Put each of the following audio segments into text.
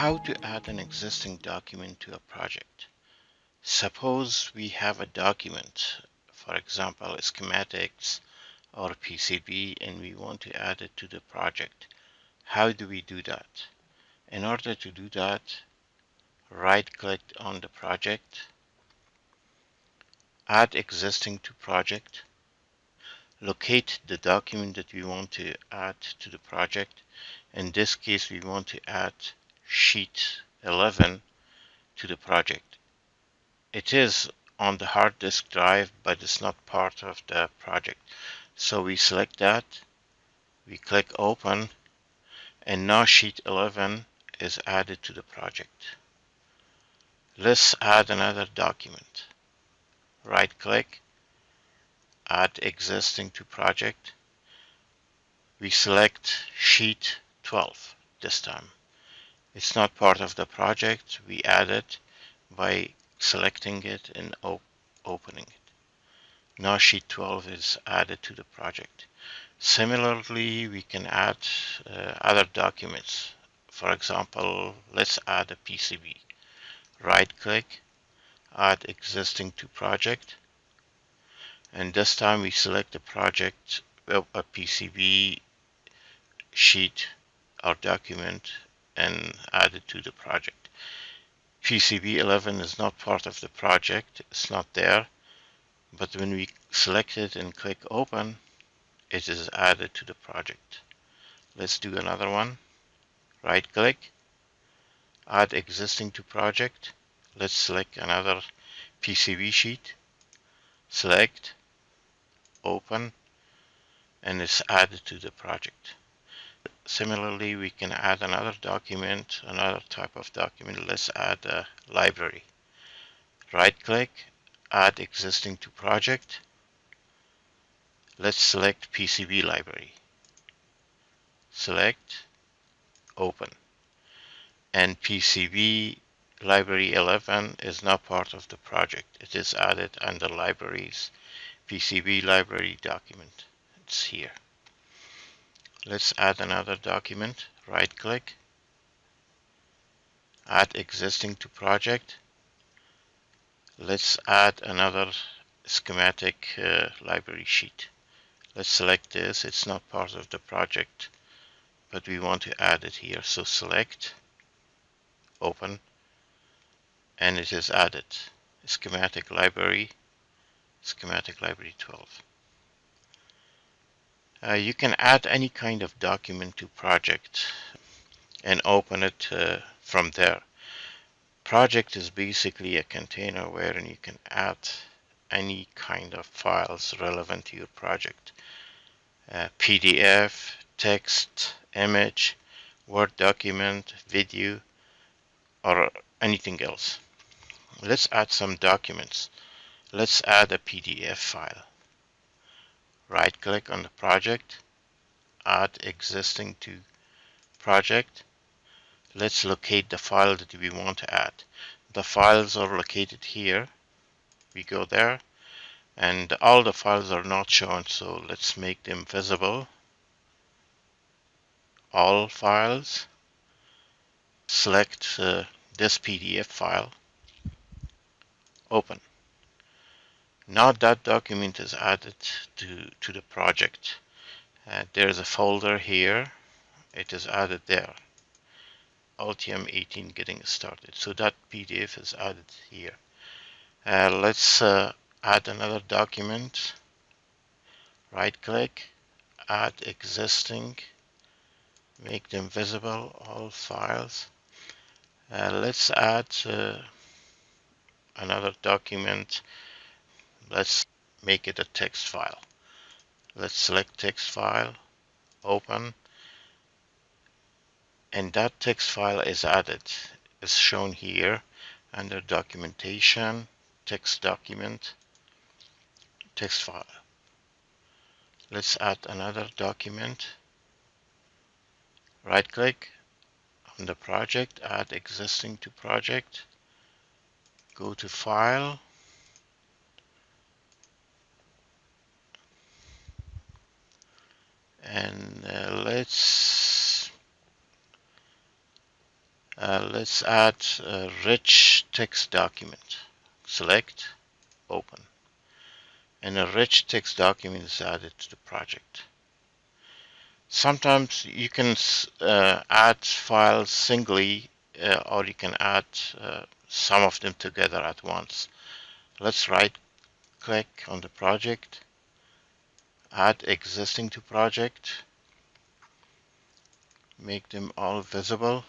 How to add an existing document to a project. Suppose we have a document, for example, schematics or PCB, and we want to add it to the project. How do we do that? In order to do that, right-click on the project, add existing to project, locate the document that we want to add to the project. In this case, we want to add sheet 11 to the project. It is on the hard disk drive, but it's not part of the project. So we select that, we click open, and now sheet 11 is added to the project. Let's add another document. Right click, add existing to project. We select sheet 12 this time. It's not part of the project. We add it by selecting it and opening it. Now sheet 12 is added to the project. Similarly, we can add other documents. For example, let's add a PCB. Right click, add existing to project, and this time we select the project, a PCB sheet or document, and add it to the project. PCB 11 is not part of the project, it's not there, but when we select it and click open, it is added to the project. Let's do another one. Right click, add existing to project. Let's select another PCB sheet, select, open, and it's added to the project. Similarly, we can add another document, another type of document. Let's add a library. Right click, add existing to project. Let's select PCB library. Select, open. And PCB library 11 is not part of the project. It is added under libraries, PCB library document. It's here. Let's add another document. Right click, add existing to project. Let's add another schematic library sheet. Let's select this. It's not part of the project, but we want to add it here. So select, open, and it is added. Schematic library 12. You can add any kind of document to project and open it from there. Project is basically a container wherein you can add any kind of files relevant to your project. PDF, text, image, Word document, video, or anything else. Let's add some documents. Let's add a PDF file. Right click on the project, add existing to project. Let's locate the file that we want to add. The files are located here. We go there, and all the files are not shown, so let's make them visible. All files. Select this PDF file. Open. Now that document is added to the project. There's a folder here. It is added there. Altium 18 getting started. So that PDF is added here. Let's add another document. Right click, add existing, make them visible, all files. Let's add another document. Let's make it a text file. Let's select text file, open, and that text file is added. It's shown here under documentation, text document, text file. Let's add another document. Right click on the project, add existing to project, go to file, and let's Let's add a rich text document. Select, open. And a rich text document is added to the project. Sometimes you can add files singly, or you can add some of them together at once. Let's right click on the project, add existing to project, make them all visible.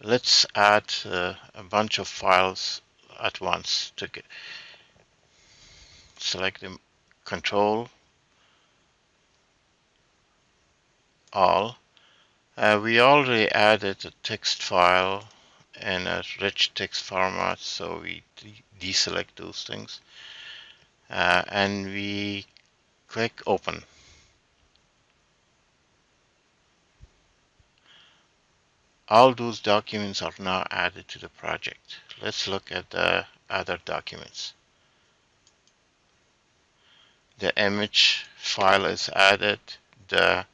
Let's add a bunch of files at once. Select them, control all. We already added a text file and a rich text format, so we deselect those things, and we click open. All those documents are now added to the project. Let's look at the other documents. The image file is added, the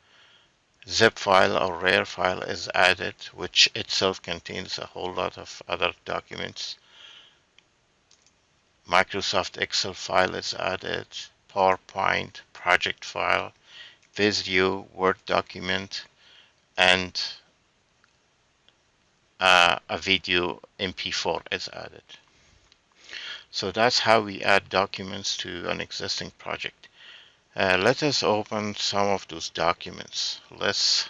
zip file or RAR file is added, which itself contains a whole lot of other documents. Microsoft Excel file is added, PowerPoint project file, Visio Word document, and a video MP4 is added. So that's how we add documents to an existing project. Let us open some of those documents. Let's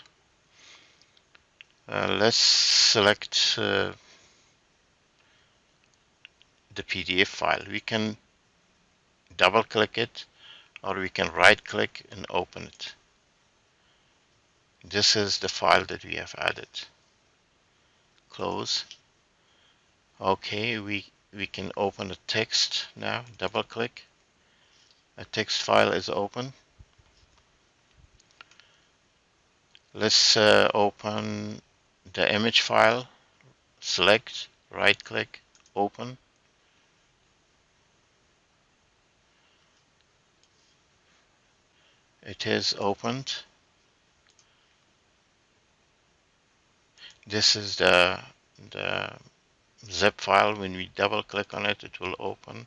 select the PDF file. We can double click it, or we can right click and open it. This is the file that we have added. Close. Okay, we can open the text now. Double click. A text file is open. Let's open the image file. Select, right click, open. It is opened. This is the zip file. When we double click on it, it will open.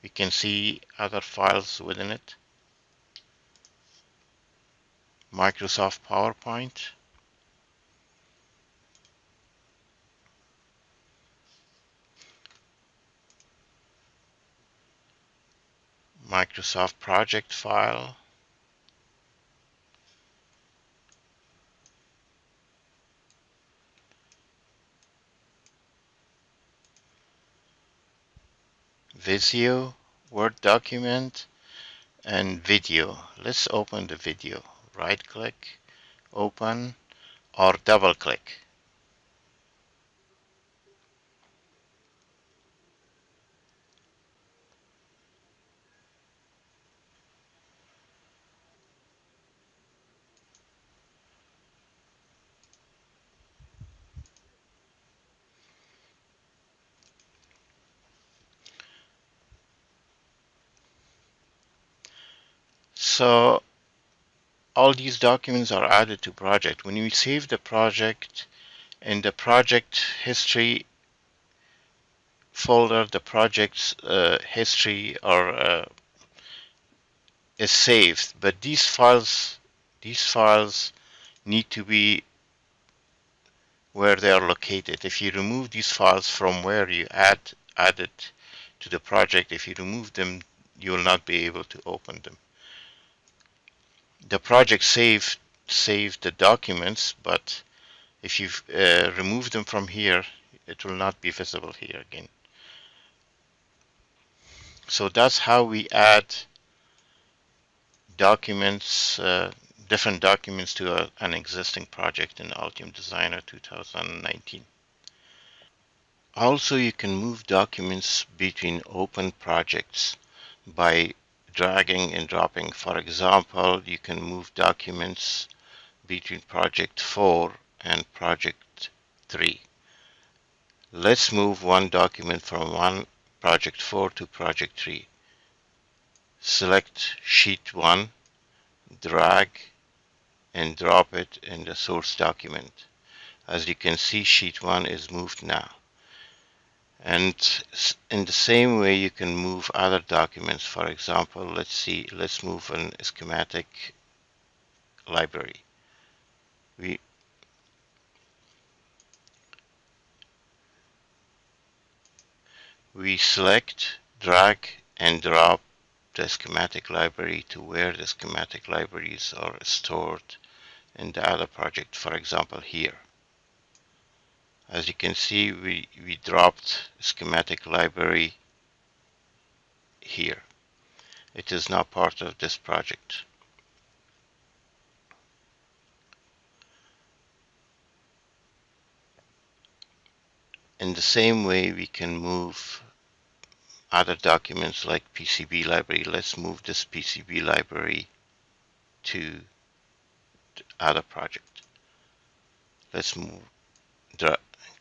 We can see other files within it. Microsoft PowerPoint. Microsoft project file. Visio, Word document, and video. Let's open the video. Right click, open, or double click. So all these documents are added to project. When we save the project, in the project history folder, the project's history is saved, but these files need to be where they are located. If you remove these files from where you added to the project, if you remove them, you will not be able to open them. The project saved the documents, but if you remove them from here, it will not be visible here again. So that's how we add documents, different documents to an existing project in Altium Designer 2019. Also, you can move documents between open projects by dragging and dropping. For example, you can move documents between project 4 and project 3. Let's move one document from project 4 to project 3. Select sheet 1, drag and drop it in the source document. As you can see, sheet 1 is moved now. And in the same way, you can move other documents. For example, let's move an schematic library. We select, drag, and drop the schematic library to where the schematic libraries are stored in the other project. For example, here. As you can see, we dropped schematic library here. It is now part of this project. In the same way, we can move other documents like PCB library. Let's move this PCB library to the other project. Let's move,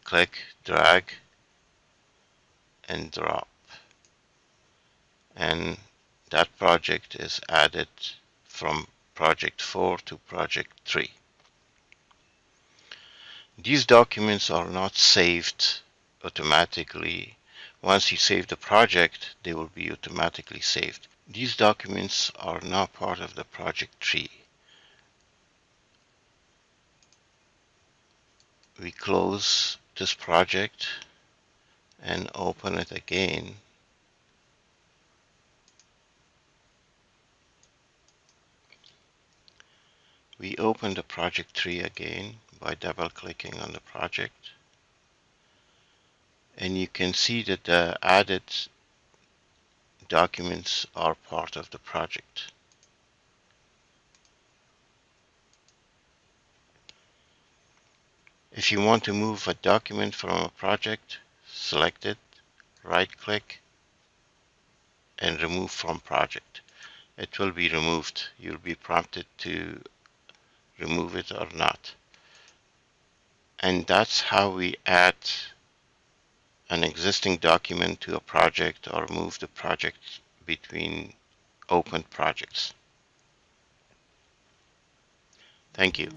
click, drag, and drop. And that project is added from project 4 to project 3. These documents are not saved automatically. Once you save the project, they will be automatically saved. These documents are now part of the project tree. We close this project and open it again. We open the project tree again by double clicking on the project, and you can see that the added documents are part of the project. If you want to move a document from a project, select it, right click, and remove from project. It will be removed. You'll be prompted to remove it or not. And that's how we add an existing document to a project or move the project between open projects. Thank you.